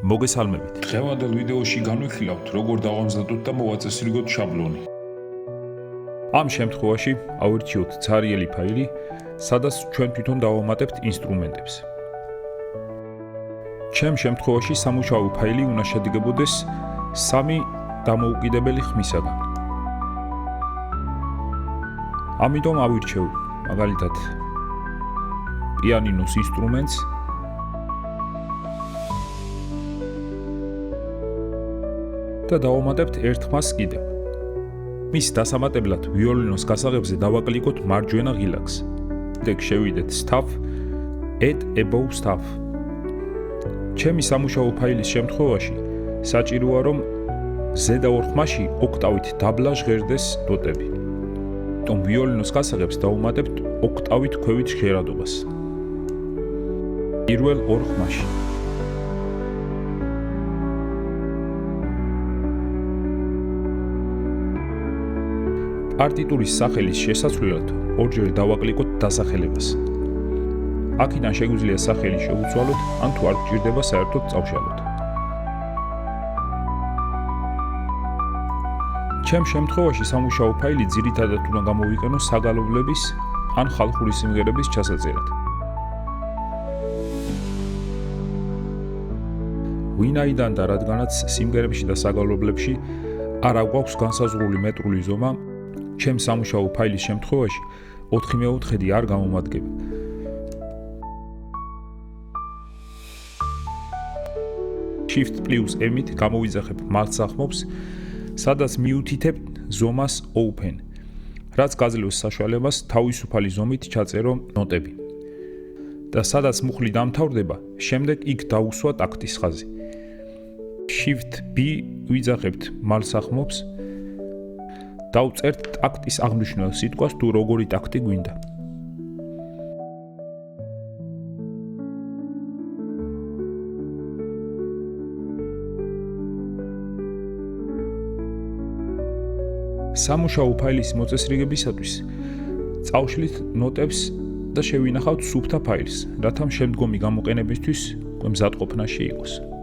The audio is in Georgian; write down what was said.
მოგესალმებით. დღევანდელ ვიდეოში განვიხილავთ, როგორ დავამზადოთ და მოვაწესრიგოთ შაბლონი. ამ შემთხვევაში ავირჩიოთ ცარიელი ფაილი, სადაც ჩვენ თვითონ დავამატებთ ინსტრუმენტებს. ჩემ შემთხვევაში სამუშაო ფაილი უნდა შედგებოდეს 3 დამოუკიდებელი ხმისაგან. ამიტომ ავირჩევ მაგალითად პიანინოს ინსტრუმენტს და დავამატებთ ერთ ხმას კიდევ. მის დასამატებლად ვიოლინოს გასაღებზე დავაკლიკოთ მარჯვენა ღილაკს. ეგ შევიდეთ staff, add above staff. ჩემი სამუშაო ფაილის შემთხვევაში საჭიროა რომ ზედა ორ ხმაში ოქტავით დაბლა ჟღერდეს ნოტები. თუმ ვიოლინოს გასაღებს დავუმატებთ ოქტავით ქვევით ჟღერადობას. პირველ ორ ხმაში. პარტიტურის სახელის შესაცვლელად ორჯერ დავაკლიკოთ დასახელებას. აქედან შეგვიძლია სახელი შევუცვალოთ, ან თუ არ გჭირდება საერთოდ წავშალოთ. ჩემ შემთხვევაში სამუშაო ფაილი ძირითადად უნდა გამოვიყენო საგალობლების ან ხალხური სიმღერების ჩასაწერად. ვინაიდან და რადგანაც სიმღერებში და საგალობლებში არ აგვაქვს განსაზღვრული მეტრული ზომა, ჩემ სამუშაო ფაილის შემთხვევაში 4/4 არ გამომადგება. Shift+M-ით გამოვიძახებ მარცხნახმობს, სადაც მიუთითებ ზომას open, რაც გაძლევს საშუალებას თავისუფალი ზომით ჩაწერო ნოტები. და სადაც მუხლი დამთავრდება, შემდეგ იქ დაუსვა ტაქტის ხაზი. Shift+B ვიძახებთ მარცხნახმობს, დავწერთ ტაქტის აღნიშნულ სიტყვას თუ როგორი ტაქტი გვინდა. სამუშაო ფაილის მოწესრიგებისათვის წავშლით ნოტებს და შევინახავთ სუფთა ფაილს, რათა შემდგომი გამოყენებისთვის მზადყოფნაში იყოს.